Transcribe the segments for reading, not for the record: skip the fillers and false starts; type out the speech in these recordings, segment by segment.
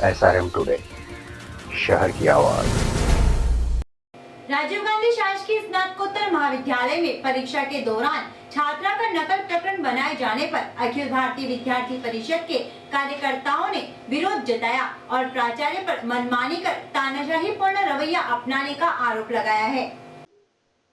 SRM today, शहर की आवाज। राजीव गांधी शासकीय स्नातकोत्तर महाविद्यालय में परीक्षा के दौरान छात्रा का नकल प्रकरण बनाए जाने पर अखिल भारतीय विद्यार्थी परिषद के कार्यकर्ताओं ने विरोध जताया और प्राचार्य पर मनमानी कर तानाशाही पूर्ण रवैया अपनाने का आरोप लगाया है।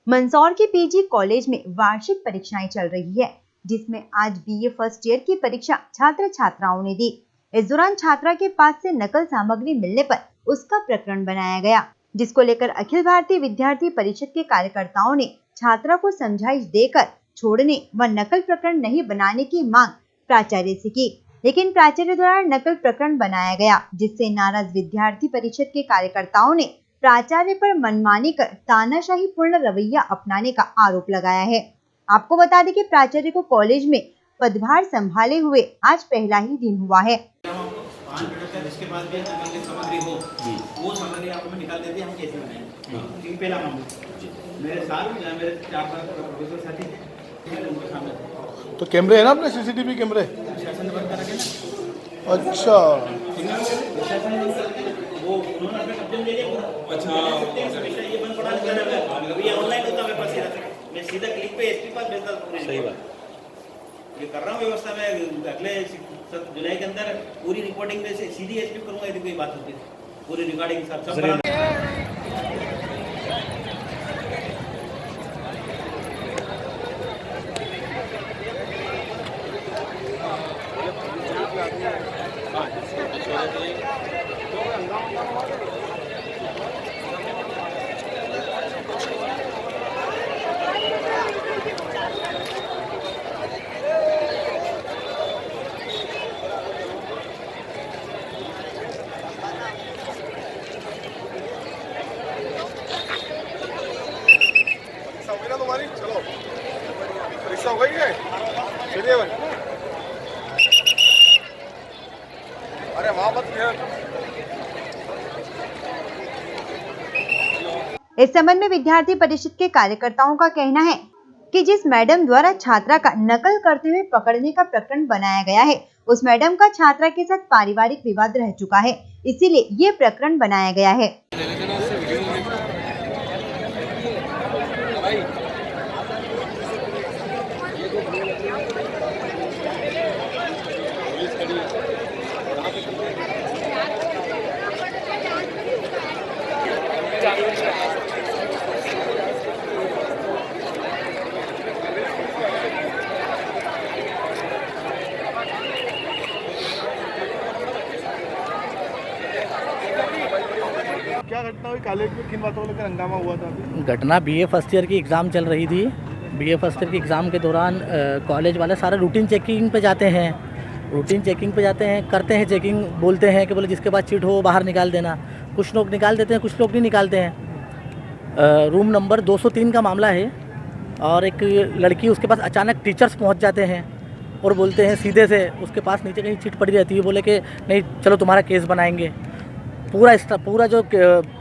मंदसौर के पीजी कॉलेज में वार्षिक परीक्षाएं चल रही है, जिसमें आज बीए फर्स्ट ईयर की परीक्षा छात्र छात्राओं ने दी। इस दौरान छात्रा के पास से नकल सामग्री मिलने पर उसका प्रकरण बनाया गया, जिसको लेकर अखिल भारतीय विद्यार्थी परिषद के कार्यकर्ताओं ने छात्रा को समझाइश देकर छोड़ने व नकल प्रकरण नहीं बनाने की मांग प्राचार्य से की, लेकिन प्राचार्य द्वारा नकल प्रकरण बनाया गया, जिससे नाराज विद्यार्थी परिषद के कार्यकर्ताओं ने प्राचार्य पर मनमानी कर तानाशाही पूर्ण रवैया अपनाने का आरोप लगाया है। आपको बता दें कि प्राचार्य को कॉलेज में पदभार संभाले हुए आज पहला ही दिन हुआ है। जिसके पास भी सामग्री हो वो सामग्री आपको निकाल देते हम कैसे बनाएंगे। पहला मामला मेरे साथ मेरे 4 प्रोफेसर साथी थे, उनके सामने तो कैमरे है ना अपने सीसीटीवी कैमरे। अच्छा वो उन्होंने अपने कब्जे में ले लिया। अच्छा ये बंद पड़ा अभी ऑनलाइन होता है, पास मैं सीधा क्लिक पे एसपी पास भेजता हूं। सही बात ये कर रहा हूँ व्यवस्था में। अगले जुलाई के अंदर पूरी रिपोर्टिंग में से सीधी एसपी करूंगा, यदि कोई बात होती है पूरी रिकॉर्डिंग के साथ सब। चलो परीक्षा हो गई है, चलिए भाई। अरे वहाँ मत। इस संबंध में विद्यार्थी परिषद के कार्यकर्ताओं का कहना है कि जिस मैडम द्वारा छात्रा का नकल करते हुए पकड़ने का प्रकरण बनाया गया है, उस मैडम का छात्रा के साथ पारिवारिक विवाद रह चुका है, इसीलिए ये प्रकरण बनाया गया है। क्या घटना हुई कॉलेज में, किन बातों को लेकर हंगामा हुआ था अभी? घटना बीए फर्स्ट ईयर की एग्ज़ाम चल रही थी। बीए फर्स्ट ईयर की एग्ज़ाम के दौरान कॉलेज वाले सारे रूटीन चेकिंग पे जाते हैं, करते हैं चेकिंग, बोलते हैं कि बोले जिसके पास चीट हो वो बाहर निकाल देना। कुछ लोग निकाल देते हैं, कुछ लोग नहीं निकालते हैं। रूम नंबर 203 का मामला है और एक लड़की, उसके पास अचानक टीचर्स पहुंच जाते हैं और बोलते हैं सीधे से, उसके पास नीचे कहीं चीट पड़ी रहती है, बोले कि नहीं चलो तुम्हारा केस बनाएंगे। पूरा जो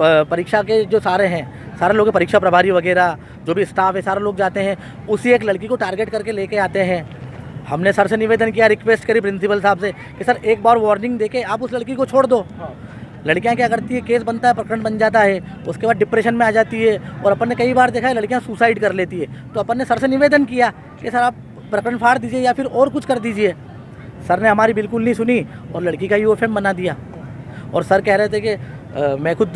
परीक्षा के जो सारे लोग परीक्षा प्रभारी वगैरह जो भी स्टाफ है, सारे लोग जाते हैं, उसी एक लड़की को टारगेट करके लेके आते हैं। हमने सर से निवेदन किया, रिक्वेस्ट करी प्रिंसिपल साहब से कि सर एक बार वार्निंग देके आप उस लड़की को छोड़ दो। लड़कियां क्या करती है, केस बनता है, प्रकरण बन जाता है, उसके बाद डिप्रेशन में आ जाती है और अपन ने कई बार देखा है लड़कियां सुसाइड कर लेती है। तो अपन ने सर से निवेदन किया कि सर आप प्रकरण फाड़ दीजिए या फिर और कुछ कर दीजिए। सर ने हमारी बिल्कुल नहीं सुनी और लड़की का यूएफएम बना दिया। और सर कह रहे थे कि मैं खुद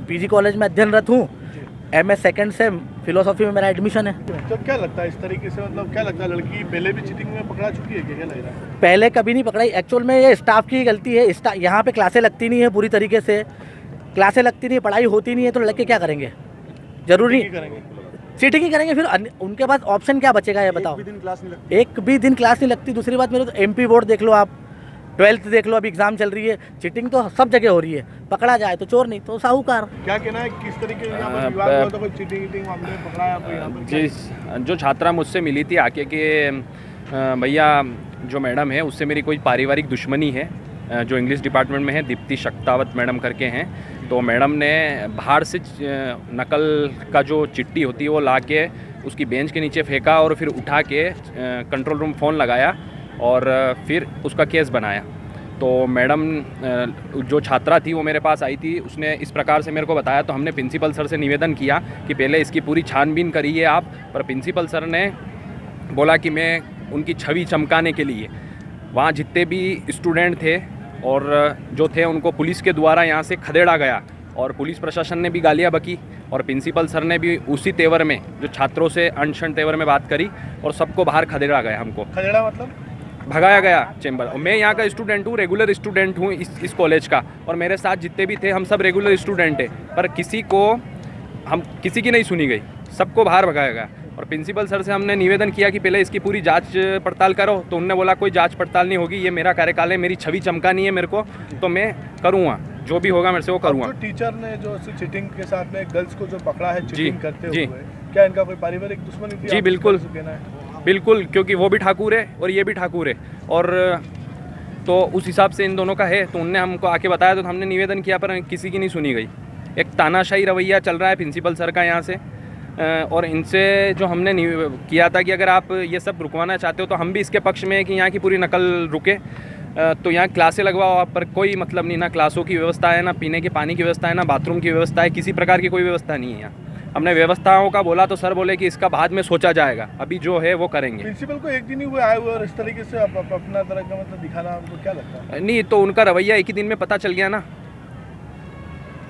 पीजी कॉलेज में अध्ययनरत हूँ, एमए सेकंड सेम फिलोसॉफी में मेरा एडमिशन है। तो क्या लगता है इस तरीके से, मतलब क्या लगता है लड़की पहले भी चीटिंग में पकड़ा चुकी है क्या लग रहा है? पहले कभी नहीं पकड़ाई, एक्चुअल में ये स्टाफ की गलती है। यहाँ पे क्लासें लगती नहीं है पूरी तरीके से, क्लासें लगती नहीं, पढ़ाई होती नहीं है, तो लड़के क्या करेंगे? जरूरी चीटिंग ही करेंगे। फिर उनके पास ऑप्शन क्या बचेगा ये बताओ? एक भी दिन क्लास नहीं लगती। दूसरी बात, मेरे तो एमपी बोर्ड देख लो, आप 12th देख लो, अभी एग्जाम चल रही है, चीटिंग तो सब जगह हो रही है। पकड़ा जाए तो चोर नहीं तो साहूकार। क्या कहना है, किस तरीके से यहाँ पर विवाद हुआ था? कोई चीटिंग मामले में पकड़ा है यहाँ पर? जी, जो छात्रा मुझसे मिली थी आके कि भैया जो मैडम है उससे मेरी कोई पारिवारिक दुश्मनी है, जो इंग्लिश डिपार्टमेंट में है, दीप्ति शक्तावत मैडम करके हैं। तो मैडम ने बाहर से नकल का जो चिट्ठी होती है वो ला के उसकी बेंच के नीचे फेंका और फिर उठा के कंट्रोल रूम फ़ोन लगाया और फिर उसका केस बनाया। तो मैडम जो छात्रा थी वो मेरे पास आई थी, उसने इस प्रकार से मेरे को बताया। तो हमने प्रिंसिपल सर से निवेदन किया कि पहले इसकी पूरी छानबीन करिए आप, पर प्रिंसिपल सर ने बोला कि मैं उनकी छवि चमकाने के लिए वहाँ जितने भी स्टूडेंट थे और जो थे उनको पुलिस के द्वारा यहाँ से खदेड़ा गया, और पुलिस प्रशासन ने भी गालियाँ बकी, और प्रिंसिपल सर ने भी उसी तेवर में जो छात्रों से अनशन तेवर में बात करी और सबको बाहर खदेड़ा गया। हमको खदेड़ा मतलब भगाया गया चैम्बर। और मैं यहाँ का स्टूडेंट हूँ, रेगुलर स्टूडेंट हूँ इस कॉलेज का, और मेरे साथ जितने भी थे हम सब रेगुलर स्टूडेंट हैं, पर किसी की नहीं सुनी गई, सबको बाहर भगाया गया। और प्रिंसिपल सर से हमने निवेदन किया कि पहले इसकी पूरी जांच पड़ताल करो, तो उन्होंने बोला कोई जांच पड़ताल नहीं होगी, ये मेरा कार्यकाल है, मेरी छवि चमकानी है मेरे को, तो मैं करूँगा जो भी होगा मेरे से वो करूँगा। जो टीचर ने जो चीटिंग के साथ में गर्ल्स को जो पकड़ा है चीटिंग करते जी। हुए, क्या इनका कोई पारिवारिक दुश्मनी थी? जी बिल्कुल बिल्कुल, क्योंकि वो भी ठाकुर है और ये भी ठाकुर है, और तो उस हिसाब से इन दोनों का है। तो उनने हमको आके बताया, तो हमने निवेदन किया, पर किसी की नहीं सुनी गई। एक तानाशाही रवैया चल रहा है प्रिंसिपल सर का यहाँ से, और इनसे जो हमने किया था कि अगर आप ये सब रुकवाना चाहते हो तो हम भी इसके पक्ष में है कि यहाँ की पूरी नकल रुके, तो यहाँ क्लासें लगवाओ आप, पर कोई मतलब नहीं, ना क्लासों की व्यवस्था है, ना पीने के पानी की व्यवस्था है, ना बाथरूम की व्यवस्था है, किसी प्रकार की कोई व्यवस्था नहीं है यहाँ। हमने व्यवस्थाओं का बोला तो सर बोले कि इसका बाद में सोचा जाएगा, अभी जो है वो करेंगे। प्रिंसिपल को एक दिन ही हुए आए हुए और इस तरीके से अपना तरह का मतलब दिखाना आपको क्या लगता है? नहीं, तो उनका रवैया एक ही दिन में पता चल गया ना।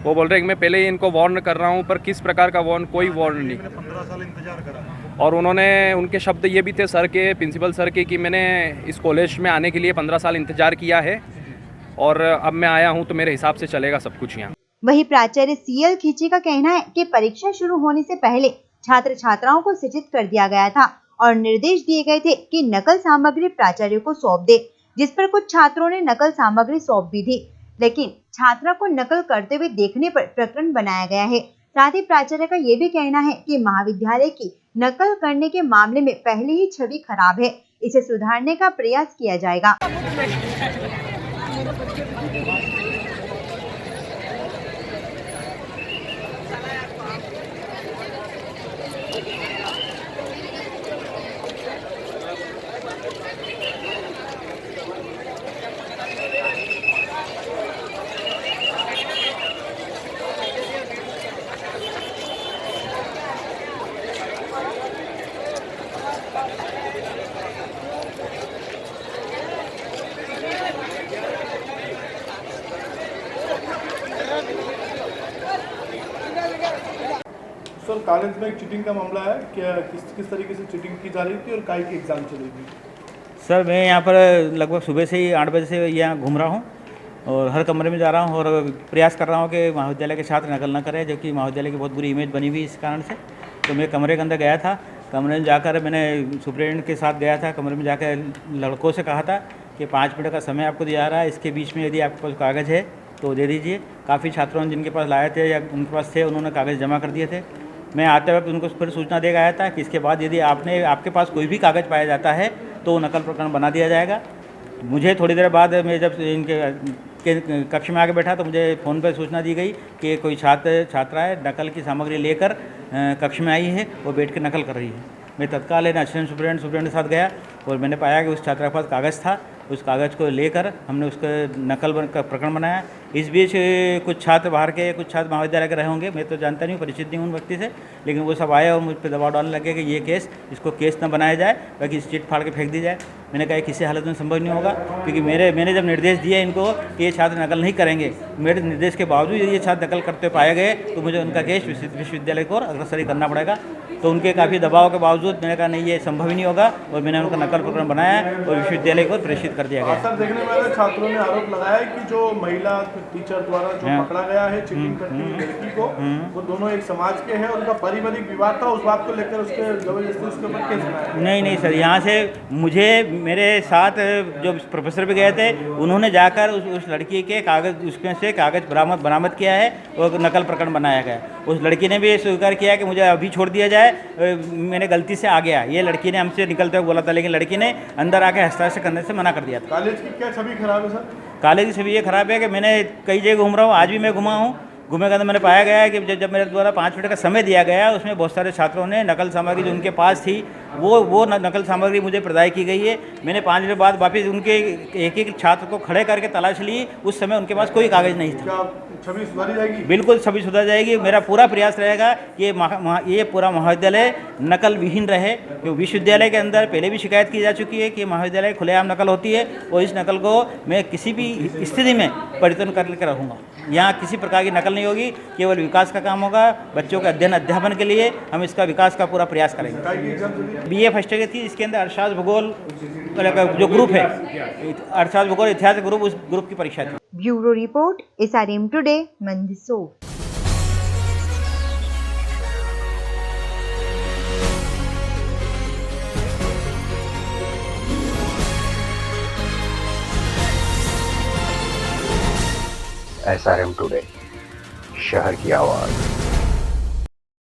वो बोल रहे हैं कि मैं पहले ही इनको वार्न कर रहा हूँ, पर किस प्रकार का वार्न, कोई वार्न नहीं। 15 साल इंतजार करा। और उनके शब्द ये भी थे सर के, प्रिंसिपल सर के, कि मैंने इस कॉलेज में आने के लिए 15 साल इंतजार किया है, और अब मैं आया हूँ तो मेरे हिसाब से चलेगा सब कुछ यहाँ। वही प्राचार्य सीएल खींची का कहना है कि परीक्षा शुरू होने से पहले छात्र छात्राओं को सूचित कर दिया गया था और निर्देश दिए गए थे कि नकल सामग्री प्राचार्य को सौंप दे, जिस पर कुछ छात्रों ने नकल सामग्री सौंप भी दी, लेकिन छात्रा को नकल करते हुए देखने पर प्रकरण बनाया गया है। साथ ही प्राचार्य का ये भी कहना है कि महाविद्यालय की नकल करने के मामले में पहले ही छवि खराब है, इसे सुधारने का प्रयास किया जाएगा। सर, कॉलेज में एक चीटिंग का मामला है, क्या किस तरीके से चीटिंग की जा रही थी और काय की एग्जाम चलेगी? सर, मैं यहाँ पर लगभग सुबह से ही 8 बजे से यहाँ घूम रहा हूँ और हर कमरे में जा रहा हूँ और प्रयास कर रहा हूँ कि महाविद्यालय के छात्र नकल न करें, जबकि महाविद्यालय की बहुत बुरी इमेज बनी हुई इस कारण से। तो मैं कमरे के अंदर गया था, कमरे में जाकर मैंने सुप्रिटेंडेंट के साथ गया था, कमरे में जाकर लड़कों से कहा था कि 5 मिनट का समय आपको दिया रहा है, इसके बीच में यदि आपके पास कागज़ है तो दे दीजिए। काफ़ी छात्रों ने जिनके पास लाए थे या उनके पास थे, उन्होंने कागज़ जमा कर दिए थे। मैं आते वक्त उनको फिर सूचना दे गया था कि इसके बाद यदि आपके पास कोई भी कागज़ पाया जाता है तो नकल प्रकरण बना दिया जाएगा। मुझे थोड़ी देर बाद मैं जब इनके कक्ष में आके बैठा तो मुझे फ़ोन पर सूचना दी गई कि कोई छात्राएँ नकल की सामग्री लेकर कक्ष में आई है, वो बैठ के नकल कर रही है। मैं तत्काल असिस्टेंट सुपरिटेंडेंट के साथ गया और मैंने पाया कि उस छात्रा के पास कागज़ था। उस कागज़ को लेकर हमने उसका नकल का प्रकरण बनाया। इस बीच कुछ छात्र बाहर के, कुछ छात्र महाविद्यालय के रहे होंगे, मैं तो जानता नहीं, परिचित नहीं हूँ उन व्यक्ति से, लेकिन वो सब आए और मुझ पर दबाव डालने लगे कि ये इसको केस न बनाया जाए, बाकी चिट फाड़ के फेंक दी जाए। मैंने कहा किसी हालत में संभव नहीं होगा, क्योंकि मैंने जब निर्देश दिए इनको कि ये छात्र नकल नहीं करेंगे, मेरे निर्देश के बावजूद यदि ये छात्र नकल करते पाए गए तो मुझे उनका केस विश्वविद्यालय को अग्रसर करना पड़ेगा। तो उनके काफ़ी दबाव के बावजूद मैंने कहा नहीं, ये संभव ही नहीं होगा, और मैंने उनका नकल प्रकरण बनाया और विश्वविद्यालय को प्रेषित कर दिया गया। सर, देखने वाले छात्रों ने आरोप लगाया है कि जो महिला टीचर द्वारा जो पकड़ा गया है चीटिंग करती हुई लड़की को, वो दोनों एक समाज के हैं, उनका पारिवारिक विवाद था, उस बात को लेकर उसके जबरदस्ती उसके ऊपर केस बनाया। नहीं सर, यहाँ से मुझे मेरे साथ जो प्रोफेसर भी गए थे, उन्होंने जाकर उस लड़की के कागज़, उसमें से कागज़ बरामद किया है और नकल प्रकरण बनाया गया। उस लड़की ने भी स्वीकार किया कि मुझे अभी छोड़ दिया जाए, मैंने गलती से आ गया। ये लड़की ने हमसे निकलते हुए बोला था, लेकिन लड़की ने अंदर आके हस्ताक्षर करने से मना कर दिया था। कॉलेज की क्या छवि खराब है सर? कॉलेज की छवि ये खराब है कि मैंने कई जगह घूम रहा हूँ, आज भी मैं घुमा हूँ, घूमेगा तो मैंने पाया गया है कि जब मेरे द्वारा 5 मिनट का समय दिया गया, उसमें बहुत सारे छात्रों ने नकल सामग्री जो उनके पास थी वो नकल सामग्री मुझे प्रदाय की गई है। मैंने 5 मिनट बाद वापस उनके एक एक छात्र को खड़े करके तलाश ली, उस समय उनके पास कोई कागज़ नहीं था। क्या छवि सुधारी जाएगी? बिल्कुल छवि सुधर जाएगी। मेरा पूरा प्रयास रहेगा कि ये पूरा महाविद्यालय नकल विहीन रहे, क्योंकि विश्वविद्यालय के अंदर पहले भी शिकायत की जा चुकी है कि महाविद्यालय खुलेआम नकल होती है, और इस नकल को मैं किसी भी स्थिति में परिवर्तन करके रहूँगा। यहाँ किसी प्रकार की नकल नहीं होगी, केवल विकास का काम होगा। बच्चों के अध्ययन अध्यापन के लिए हम इसका विकास का पूरा प्रयास करेंगे। BA फर्स्ट ईयर की थी, इसके अंदर अर्थशास्त्र भूगोल जो ग्रुप है, अर्थशास्त्र भूगोल इतिहास ग्रुप, उस ग्रुप की परीक्षा थी। Bureau report SRM today, Mandsaur. SRM today, शहर की आवाज।